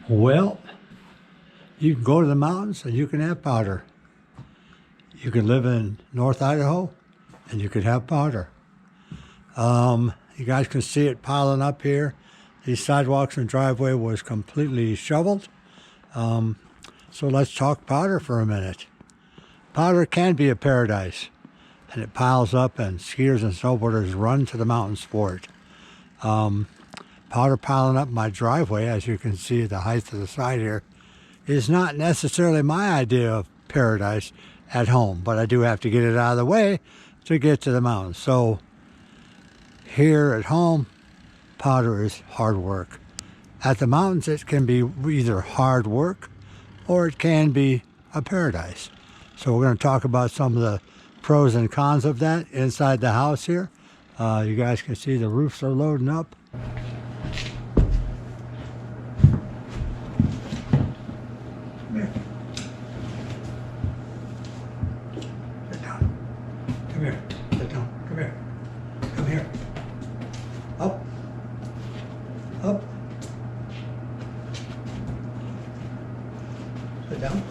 Well, you can go to the mountains and you can have powder. You can live in North Idaho and you can have powder. You guys can see it piling up here. These sidewalks and driveway was completely shoveled. So let's talk powder for a minute. Powder can be a paradise, and it piles up and skiers and snowboarders run to the mountains for it. Powder piling up my driveway, as you can see at the height of the side here, is not necessarily my idea of paradise at home, but I do have to get it out of the way to get to the mountains. So here at home, powder is hard work. At the mountains, it can be either hard work or it can be a paradise. So we're going to talk about some of the pros and cons of that inside the house here. You guys can see the roofs are loading up. Come here. Sit down. Come here. Sit down. Come here. Come here. Up. Up. Sit down.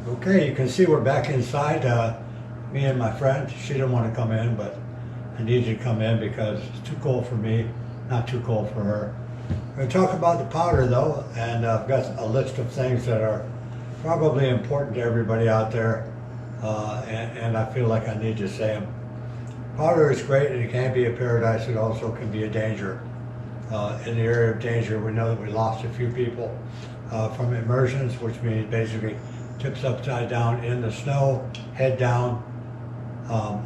Okay, you can see we're back inside. Me and my friend, she didn't want to come in, but I need you to come in because it's too cold for me, not too cold for her. We're going to talk about the powder though, and I've got a list of things that are probably important to everybody out there, and I feel like I need to say them. Powder is great and it can be a paradise. It also can be a danger. In the area of danger, we know that we lost a few people from immersions, which means basically tips upside down in the snow, head down,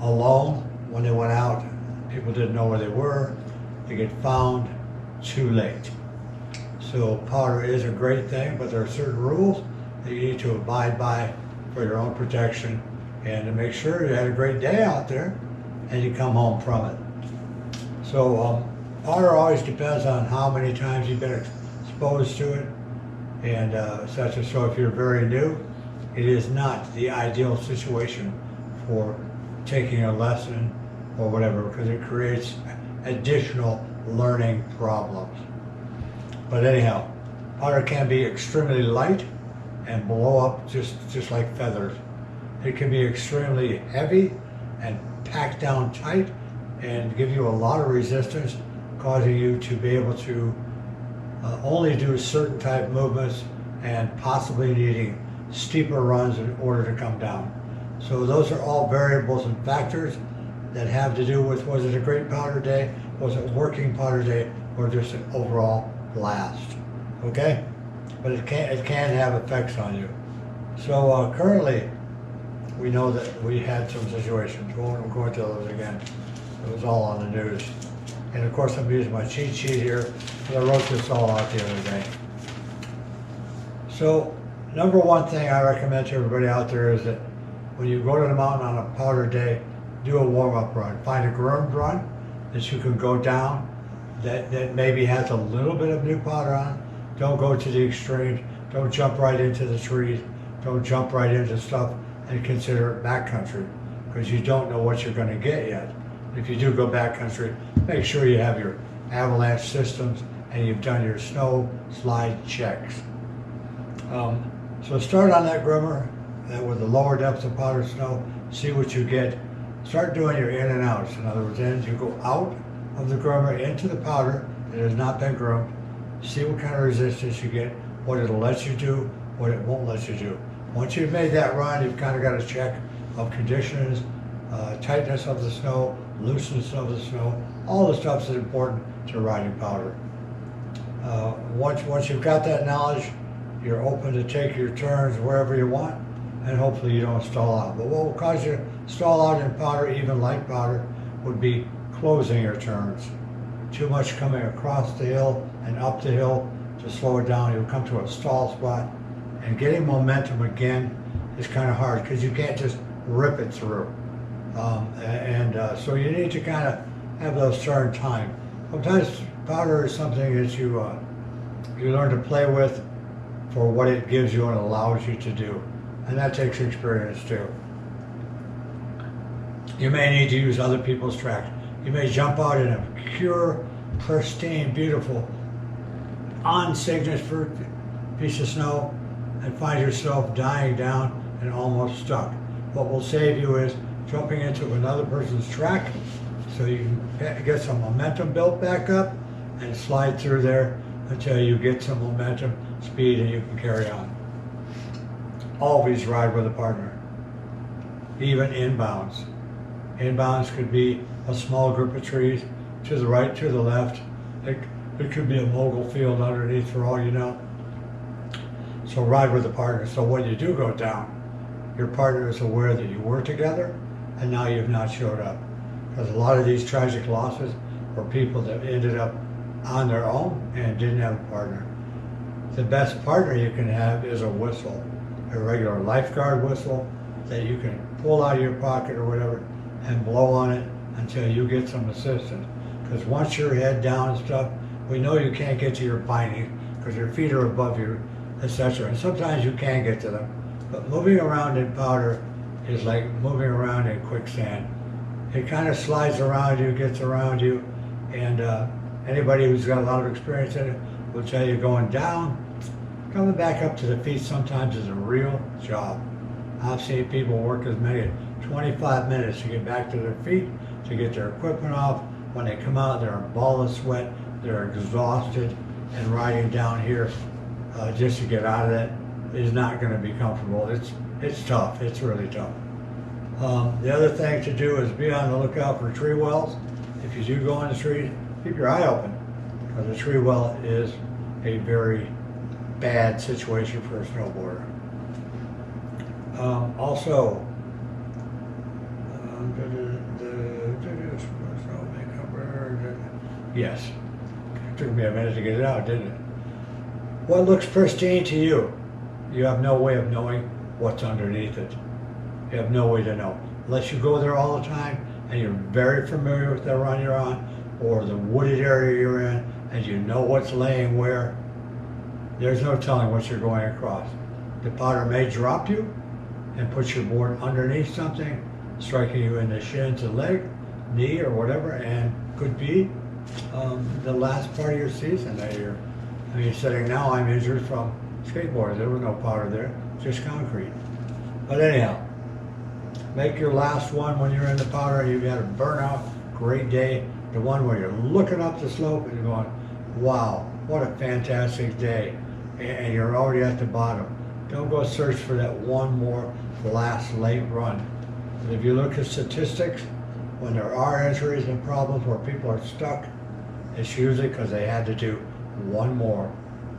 alone. When they went out, people didn't know where they were. They get found too late. So powder is a great thing, but there are certain rules that you need to abide by for your own protection and to make sure you had a great day out there and you come home from it. So powder always depends on how many times you've been exposed to it and such. And so if you're very new, it is not the ideal situation for taking a lesson or whatever, because it creates additional learning problems. But anyhow, powder can be extremely light and blow up just like feathers. It can be extremely heavy and packed down tight and give you a lot of resistance, causing you to be able to only do certain type movements and possibly needing steeper runs in order to come down. So those are all variables and factors that have to do with, was it a great powder day, was it a working powder day, or just an overall blast, okay? But it can have effects on you. So currently, we know that we had some situations. We won't go into those again. It was all on the news. And of course, I'm using my cheat sheet here, because I wrote this all out the other day. So, number one thing I recommend to everybody out there is that when you go to the mountain on a powder day, do a warm-up run. Find a groomed run that you can go down that maybe has a little bit of new powder on. Don't go to the extremes. Don't jump right into the trees. Don't jump right into stuff and consider it backcountry, because you don't know what you're going to get yet. If you do go backcountry, make sure you have your avalanche systems and you've done your snow slide checks. So start on that groomer with the lower depths of powdered snow, see what you get. Start doing your in and outs. In other words, you go out of the groomer into the powder that has not been groomed, see what kind of resistance you get, what it'll let you do, what it won't let you do. Once you've made that run, you've kind of got a check of conditions, tightness of the snow, looseness of the snow, all the stuff that's important to riding powder. Once you've got that knowledge, you're open to take your turns wherever you want, and hopefully you don't stall out. But what will cause you to stall out in powder, even light powder, would be closing your turns. Too much coming across the hill and up the hill to slow it down. You'll come to a stall spot, and getting momentum again is kind of hard because you can't just rip it through. So you need to kind of have those turn time. Sometimes powder is something that you learn to play with for what it gives you and allows you to do. And that takes experience too. You may need to use other people's tracks. You may jump out in a pure, pristine, beautiful unsignificant piece of snow and find yourself dying down and almost stuck. What will save you is jumping into another person's track so you can get some momentum built back up and slide through there until you get some momentum, speed, and you can carry on. Always ride with a partner, even inbounds. Inbounds could be a small group of trees to the right, to the left. It could be a mogul field underneath for all you know. So ride with a partner. So when you do go down, your partner is aware that you were together and now you've not showed up. Because a lot of these tragic losses were people that ended up on their own and didn't have a partner. The best partner you can have is a whistle, a regular lifeguard whistle that you can pull out of your pocket or whatever and blow on it until you get some assistance. Because once you're head down and stuff, we know you can't get to your bindings because your feet are above you, etc. And sometimes you can get to them. But moving around in powder is like moving around in quicksand. It kind of slides around you, gets around you, and anybody who's got a lot of experience in it will tell you going down, coming back up to the feet sometimes is a real job. I've seen people work as many as 25 minutes to get back to their feet, to get their equipment off. When they come out, they're a ball of sweat, they're exhausted, and riding down here just to get out of that is not going to be comfortable. It's tough. It's really tough. The other thing to do is be on the lookout for tree wells. If you do go on the street, keep your eye open, because a tree well is a very bad situation for a snowboarder. Also, yes, it took me a minute to get it out, didn't it? What looks pristine to you, you have no way of knowing what's underneath it. You have no way to know. Unless you go there all the time and you're very familiar with the run you're on or the wooded area you're in and you know what's laying where, there's no telling what you're going across. The powder may drop you and put your board underneath something, striking you in the shins, the leg, knee, or whatever, and could be the last part of your season that year. I mean, sitting now, I'm injured from skateboarding. There was no powder there, just concrete. But anyhow, make your last one when you're in the powder and you've had a burnout, great day. The one where you're looking up the slope and you're going, wow, what a fantastic day. And you're already at the bottom. Don't go search for that one more last late run. But if you look at statistics, when there are injuries and problems where people are stuck, it's usually because they had to do one more.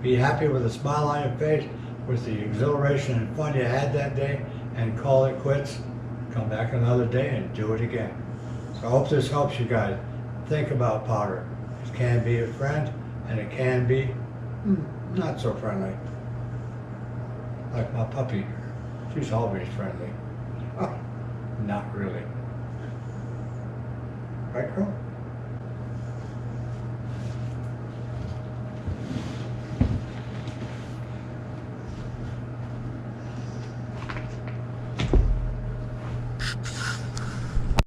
Be happy with a smile on your face, with the exhilaration and fun you had that day, and call it quits. Come back another day and do it again. So I hope this helps you guys think about powder. It can be a friend, and it can be not so friendly. Like my puppy, she's always friendly. Not really. Right, girl?